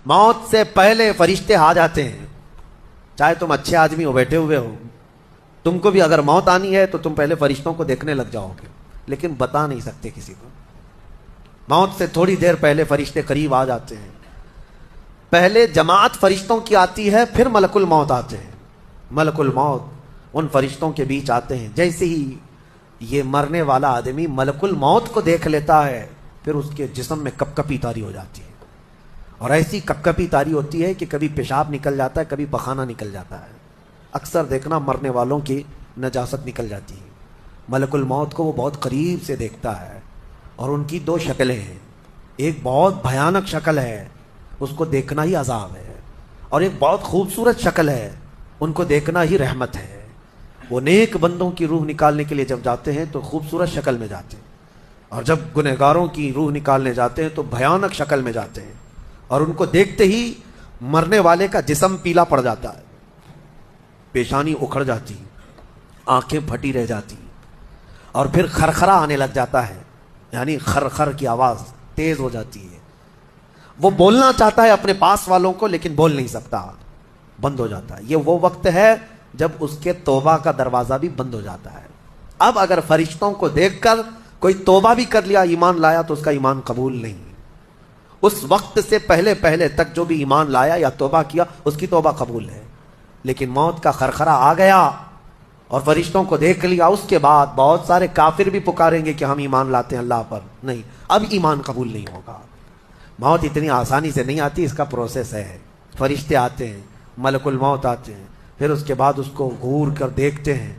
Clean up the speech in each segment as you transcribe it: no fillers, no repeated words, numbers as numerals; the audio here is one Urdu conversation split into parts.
موت سے پہلے فرشتے آ جاتے ہیں. چاہے تم اچھے آدمی ہو, بیٹھے ہوئے ہو, تم کو بھی اگر موت آنی ہے تو تم پہلے فرشتوں کو دیکھنے لگ جاؤ گے, لیکن بتا نہیں سکتے کسی کو. موت سے تھوڑی دیر پہلے فرشتے قریب آ جاتے ہیں. پہلے جماعت فرشتوں کی آتی ہے, پھر ملک الموت آتے ہیں. ملک الموت ان فرشتوں کے بیچ آتے ہیں. جیسے ہی یہ مرنے والا آدمی ملک الموت کو دیکھ لیتا ہے, پھر اس کے جسم میں کپ کپی طاری ہو جاتی ہے. اور ایسی کپ کپی طاری ہوتی ہے کہ کبھی پیشاب نکل جاتا ہے, کبھی پخانہ نکل جاتا ہے. اکثر دیکھنا مرنے والوں کی نجاست نکل جاتی ہے. ملک الموت کو وہ بہت قریب سے دیکھتا ہے, اور ان کی دو شکلیں ہیں. ایک بہت بھیانک شکل ہے, اس کو دیکھنا ہی عذاب ہے, اور ایک بہت خوبصورت شکل ہے, ان کو دیکھنا ہی رحمت ہے. وہ نیک بندوں کی روح نکالنے کے لیے جب جاتے ہیں تو خوبصورت شکل میں جاتے ہیں, اور جب گنہگاروں کی روح نکالنے جاتے ہیں تو بھیانک شکل میں جاتے ہیں. اور ان کو دیکھتے ہی مرنے والے کا جسم پیلا پڑ جاتا ہے, پیشانی اکھڑ جاتی, آنکھیں پھٹی رہ جاتی, اور پھر خرخرا آنے لگ جاتا ہے, یعنی خرخر کی آواز تیز ہو جاتی ہے. وہ بولنا چاہتا ہے اپنے پاس والوں کو, لیکن بول نہیں سکتا, بند ہو جاتا ہے. یہ وہ وقت ہے جب اس کے توبہ کا دروازہ بھی بند ہو جاتا ہے. اب اگر فرشتوں کو دیکھ کر کوئی توبہ بھی کر لیا, ایمان لایا, تو اس کا ایمان قبول نہیں. اس وقت سے پہلے پہلے تک جو بھی ایمان لایا یا توبہ کیا, اس کی توبہ قبول ہے. لیکن موت کا خرخرا آ گیا اور فرشتوں کو دیکھ لیا, اس کے بعد بہت سارے کافر بھی پکاریں گے کہ ہم ایمان لاتے ہیں اللہ پر. نہیں, اب ایمان قبول نہیں ہوگا. موت اتنی آسانی سے نہیں آتی, اس کا پروسیس ہے. فرشتے آتے ہیں, ملک الموت آتے ہیں, پھر اس کے بعد اس کو گھور کر دیکھتے ہیں,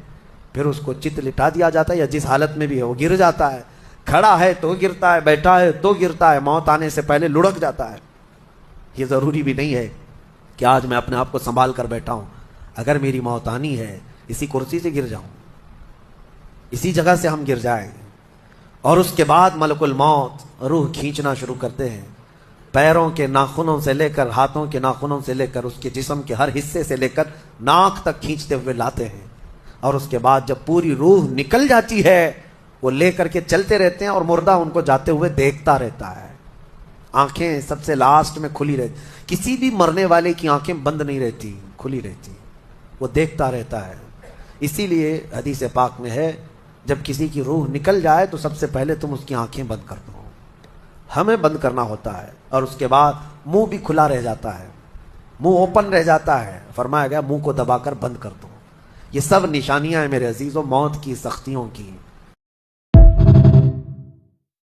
پھر اس کو چت لٹا دیا جاتا ہے, یا جس حالت میں بھی ہے وہ گر جاتا ہے. کھڑا ہے تو گرتا ہے, بیٹھا ہے تو گرتا ہے, موت آنے سے پہلے لڑک جاتا ہے. یہ ضروری بھی نہیں ہے کہ آج میں اپنے آپ کو سنبھال کر بیٹھا ہوں. اگر میری موت آنی ہے, اسی کرسی سے گر جاؤں, اسی جگہ سے ہم گر جائیں. اور اس کے بعد ملک الموت روح کھینچنا شروع کرتے ہیں, پیروں کے ناخنوں سے لے کر ہاتھوں کے ناخنوں سے لے کر اس کے جسم کے ہر حصے سے لے کر ناک تک کھینچتے ہوئے لاتے ہیں. اور اس کے بعد جب پوری روح نکل جاتی ہے, وہ لے کر کے چلتے رہتے ہیں, اور مردہ ان کو جاتے ہوئے دیکھتا رہتا ہے. آنکھیں سب سے لاسٹ میں کھلی رہتی. کسی بھی مرنے والے کی آنکھیں بند نہیں رہتی, کھلی رہتی, وہ دیکھتا رہتا ہے. اسی لیے حدیث پاک میں ہے, جب کسی کی روح نکل جائے تو سب سے پہلے تم اس کی آنکھیں بند کر دو. ہمیں بند کرنا ہوتا ہے, اور اس کے بعد منہ بھی کھلا رہ جاتا ہے, منہ اوپن رہ جاتا ہے. فرمایا گیا منہ کو دبا کر بند کر دو. یہ سب نشانیاں ہیں میرے عزیزوں موت کی سختیوں کی.